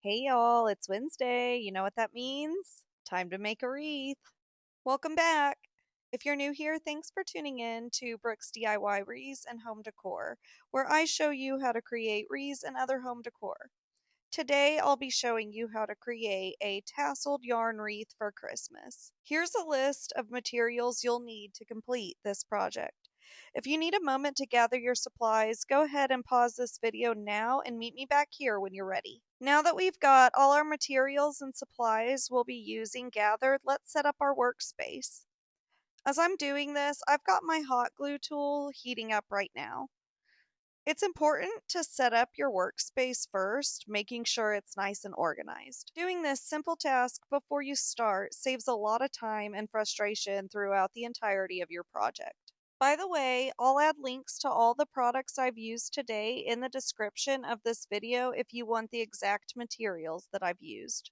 Hey y'all, it's Wednesday. You know what that means? Time to make a wreath. Welcome back. If you're new here, thanks for tuning in to Brooks DIY Wreaths and Home Decor, where I show you how to create wreaths and other home decor. Today, I'll be showing you how to create a tasseled yarn wreath for Christmas. Here's a list of materials you'll need to complete this project. If you need a moment to gather your supplies, go ahead and pause this video now and meet me back here when you're ready. Now that we've got all our materials and supplies we'll be using gathered, let's set up our workspace. As I'm doing this, I've got my hot glue tool heating up right now. It's important to set up your workspace first, making sure it's nice and organized. Doing this simple task before you start saves a lot of time and frustration throughout the entirety of your project. By the way, I'll add links to all the products I've used today in the description of this video if you want the exact materials that I've used.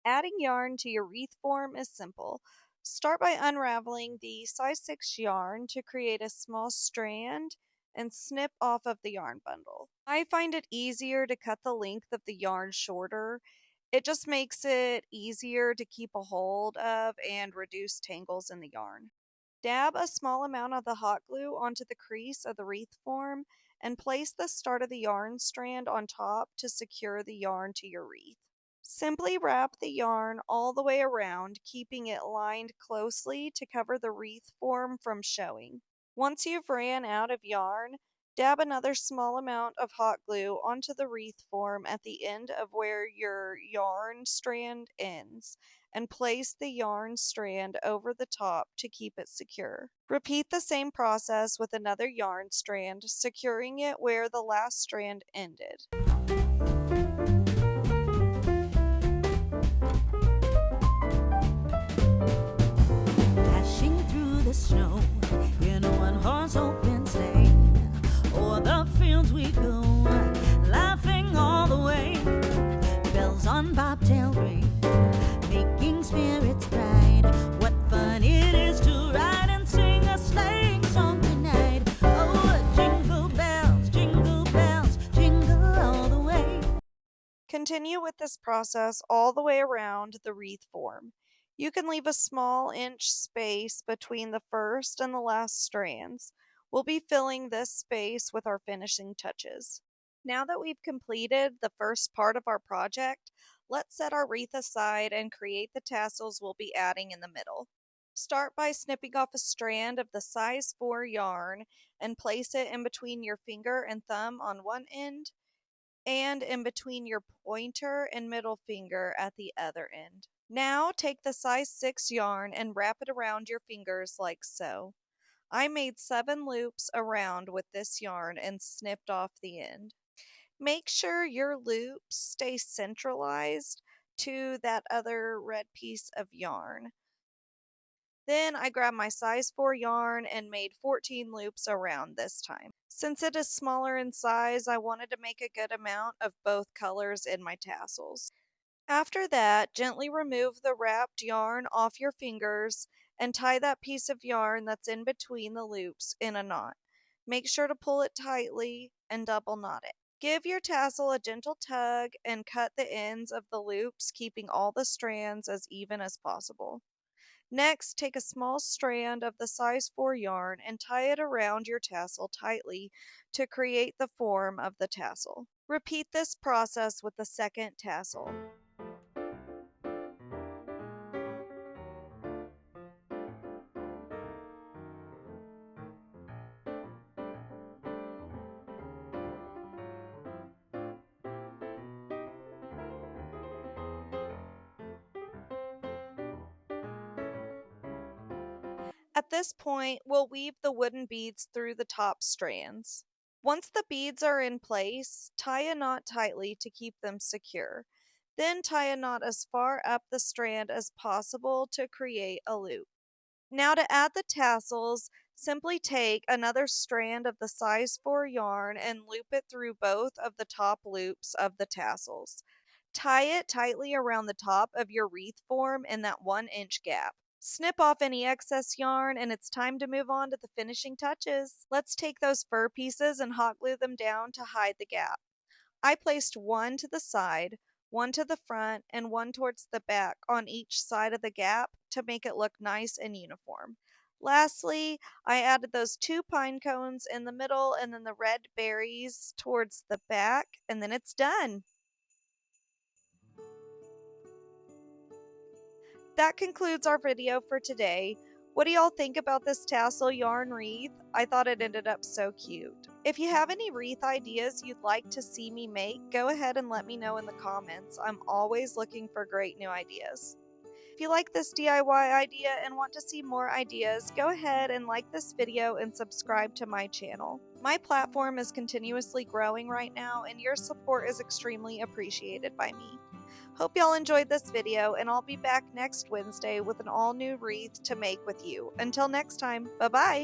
Adding yarn to your wreath form is simple. Start by unraveling the size 6 yarn to create a small strand and snip off of the yarn bundle. I find it easier to cut the length of the yarn shorter. It just makes it easier to keep a hold of and reduce tangles in the yarn. Dab a small amount of the hot glue onto the crease of the wreath form and place the start of the yarn strand on top to secure the yarn to your wreath. Simply wrap the yarn all the way around, keeping it lined closely to cover the wreath form from showing. Once you've ran out of yarn, dab another small amount of hot glue onto the wreath form at the end of where your yarn strand ends, and place the yarn strand over the top to keep it secure. Repeat the same process with another yarn strand, securing it where the last strand ended. Dashing through the snow in a one-horse open sleigh. O'er the fields we go, laughing all the way. Bells on bobtail ring, making spirits bright. What fun it is to ride and sing a sleighing song tonight. Oh, jingle bells, jingle all the way. Continue with this process all the way around the wreath form. You can leave a small inch space between the first and the last strands. We'll be filling this space with our finishing touches. Now that we've completed the first part of our project, let's set our wreath aside and create the tassels we'll be adding in the middle. Start by snipping off a strand of the size 4 yarn and place it in between your finger and thumb on one end and in between your pointer and middle finger at the other end. Now take the size 6 yarn and wrap it around your fingers like so. I made 7 loops around with this yarn and snipped off the end. Make sure your loops stay centralized to that other red piece of yarn. Then I grabbed my size 4 yarn and made 14 loops around this time. Since it is smaller in size, I wanted to make a good amount of both colors in my tassels. After that, gently remove the wrapped yarn off your fingers and tie that piece of yarn that's in between the loops in a knot. Make sure to pull it tightly and double knot it. Give your tassel a gentle tug and cut the ends of the loops, keeping all the strands as even as possible. Next, take a small strand of the size 4 yarn and tie it around your tassel tightly to create the form of the tassel. Repeat this process with the second tassel. At this point, we'll weave the wooden beads through the top strands. Once the beads are in place, tie a knot tightly to keep them secure. Then tie a knot as far up the strand as possible to create a loop. Now to add the tassels, simply take another strand of the size 4 yarn and loop it through both of the top loops of the tassels. Tie it tightly around the top of your wreath form in that 1-inch gap. Snip off any excess yarn and it's time to move on to the finishing touches. Let's take those fur pieces and hot glue them down to hide the gap. I placed one to the side, one to the front and one towards the back on each side of the gap to make it look nice and uniform. Lastly, I added those two pine cones in the middle and then the red berries towards the back, and then it's done. That concludes our video for today. What do y'all think about this tassel yarn wreath? I thought it ended up so cute. If you have any wreath ideas you'd like to see me make, go ahead and let me know in the comments. I'm always looking for great new ideas. If you like this DIY idea and want to see more ideas, go ahead and like this video and subscribe to my channel. My platform is continuously growing right now, and your support is extremely appreciated by me. Hope y'all enjoyed this video, and I'll be back next Wednesday with an all-new wreath to make with you. Until next time, bye-bye!